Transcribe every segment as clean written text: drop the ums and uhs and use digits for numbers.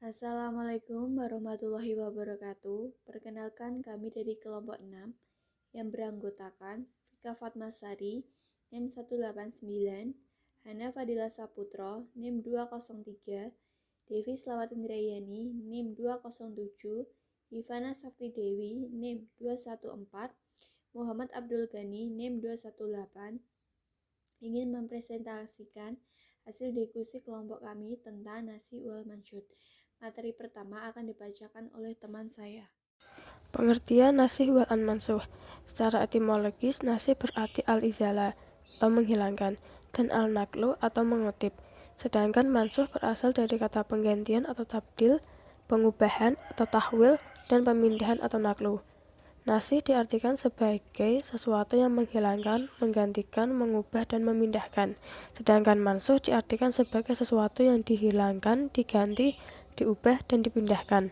Assalamualaikum warahmatullahi wabarakatuh. Perkenalkan kami dari kelompok 6 yang beranggotakan Vika Fatmasari, NIM 189, Hana Fadila Saputro, NIM 203, Devi Slawat Indrayani, NIM 207, Ivana Sakti Dewi, NIM 214, Muhammad Abdul Ghani, NIM 218, ingin mempresentasikan hasil diskusi kelompok kami tentang nasi wal mansyut. Materi pertama akan dibacakan oleh teman saya. Pengertian nasih wal mansuh. Secara etimologis, nasih berarti al-izala atau menghilangkan dan al-naklu atau mengutip. Sedangkan mansuh berasal dari kata penggantian atau tabdil, pengubahan atau tahwil, dan pemindahan atau naklu. Nasih diartikan sebagai sesuatu yang menghilangkan, menggantikan, mengubah, dan memindahkan. Sedangkan mansuh diartikan sebagai sesuatu yang dihilangkan, diganti, diubah, dan dipindahkan.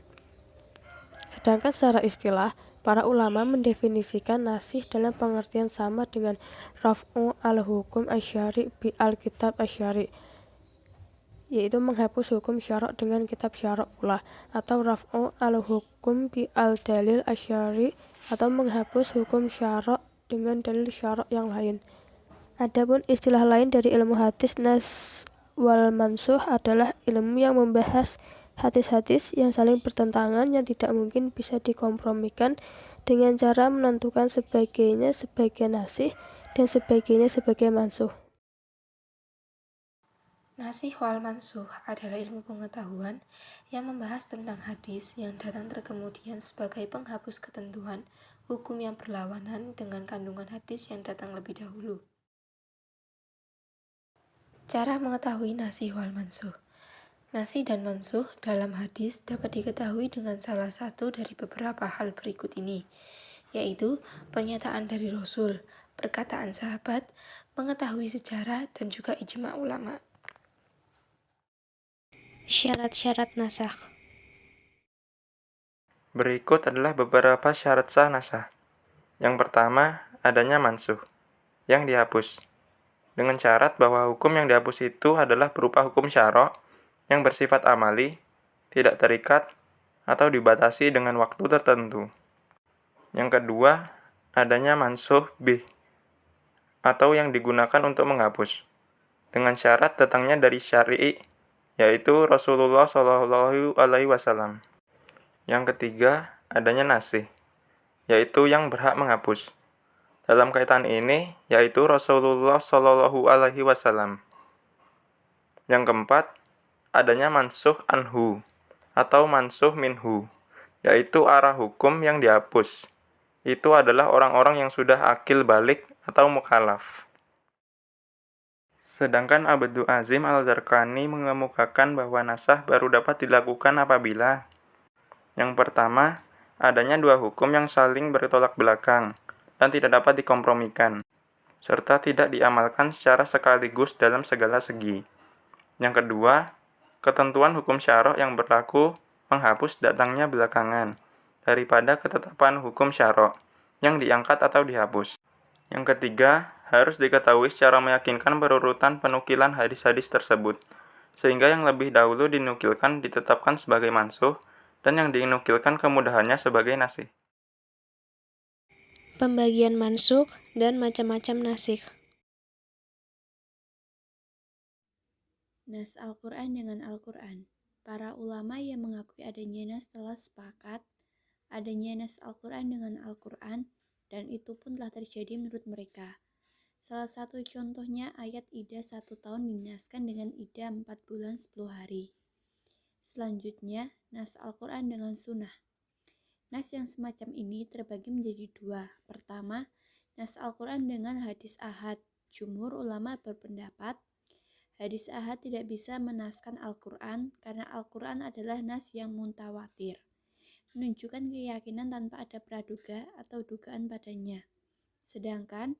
Sedangkan secara istilah, para ulama mendefinisikan nasih dalam pengertian sama dengan raf'u al-hukum asyari bi al-kitab asyari, yaitu menghapus hukum syarok dengan kitab syarok pula, atau raf'u al-hukum bi al-dalil asyari, atau menghapus hukum syarok dengan dalil syarok yang lain. Adapun istilah lain dari ilmu hadis, nas wal mansuh adalah ilmu yang membahas hadis-hadis yang saling bertentangan yang tidak mungkin bisa dikompromikan dengan cara menentukan sebagainya sebagai nasih dan sebagainya sebagai mansuh. Nasih wal mansuh adalah ilmu pengetahuan yang membahas tentang hadis yang datang terkemudian sebagai penghapus ketentuan hukum yang berlawanan dengan kandungan hadis yang datang lebih dahulu. Cara mengetahui nasih wal mansuh. Nasih dan mansuh dalam hadis dapat diketahui dengan salah satu dari beberapa hal berikut ini, yaitu pernyataan dari Rasul, perkataan sahabat, mengetahui sejarah, dan juga ijma ulama. Syarat-syarat nasakh. Berikut adalah beberapa syarat sah nasakh. Yang pertama, adanya mansuh, yang dihapus. Dengan syarat bahwa hukum yang dihapus itu adalah berupa hukum syarok yang bersifat amali, tidak terikat, atau dibatasi dengan waktu tertentu. Yang kedua, adanya mansuh bih, atau yang digunakan untuk menghapus. Dengan syarat datangnya dari syari'i, yaitu Rasulullah Shallallahu Alaihi Wasallam. Yang ketiga, adanya nasih, yaitu yang berhak menghapus. Dalam kaitan ini, yaitu Rasulullah Shallallahu Alaihi Wasallam. Yang keempat, adanya mansuh anhu atau mansuh minhu, yaitu arah hukum yang dihapus. Itu adalah orang-orang yang sudah akil balik atau mukhalaf. Sedangkan Abdul Azim Al-Zarqani mengemukakan bahwa nasakh baru dapat dilakukan apabila yang pertama, adanya dua hukum yang saling bertolak belakang dan tidak dapat dikompromikan, serta tidak diamalkan secara sekaligus dalam segala segi. Yang kedua, ketentuan hukum syarok yang berlaku menghapus datangnya belakangan daripada ketetapan hukum syarok yang diangkat atau dihapus. Yang ketiga, harus diketahui secara meyakinkan berurutan penukilan hadis-hadis tersebut, sehingga yang lebih dahulu dinukilkan ditetapkan sebagai mansuh dan yang dinukilkan kemudahannya sebagai nasih. Pembagian mansukh dan macam-macam nasikh. Nas Al-Quran dengan Al-Quran. Para ulama yang mengakui adanya nas telah sepakat adanya nas Al-Quran dengan Al-Quran, dan itu pun telah terjadi menurut mereka. Salah satu contohnya ayat iddah 1 tahun dinaskan dengan iddah 4 bulan 10 hari. Selanjutnya, nas Al-Quran dengan sunnah. Nas yang semacam ini terbagi menjadi dua. Pertama, nas Al-Quran dengan hadis ahad. Jumhur ulama berpendapat hadis ahad tidak bisa menaskan Al-Quran karena Al-Quran adalah nas yang muntawatir, menunjukkan keyakinan tanpa ada praduga atau dugaan padanya. Sedangkan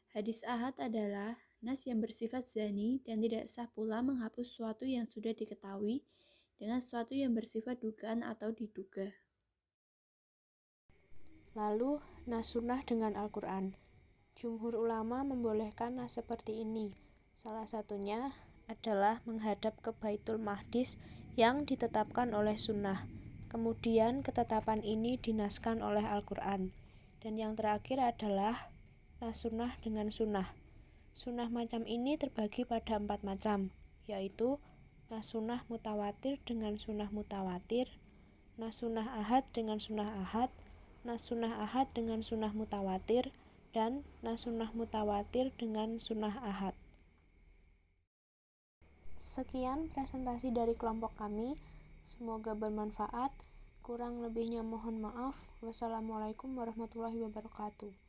hadis ahad adalah nas yang bersifat zani dan tidak sah pula menghapus sesuatu yang sudah diketahui dengan sesuatu yang bersifat dugaan atau diduga. Lalu, nas sunnah dengan Al-Quran. Jumhur ulama membolehkan nas seperti ini. Salah satunya adalah menghadap ke Baitul Maqdis yang ditetapkan oleh sunnah. Kemudian ketetapan ini dinaskan oleh Al-Quran. Dan yang terakhir adalah nas-sunnah dengan sunnah. Sunnah macam ini terbagi pada 4 macam, yaitu nas-sunnah mutawatir dengan sunnah mutawatir, nas-sunnah ahad dengan sunnah ahad, nas-sunnah ahad dengan sunnah mutawatir, dan nas-sunnah mutawatir dengan sunnah ahad. Sekian presentasi dari kelompok kami. Semoga bermanfaat. Kurang lebihnya mohon maaf. Wassalamualaikum warahmatullahi wabarakatuh.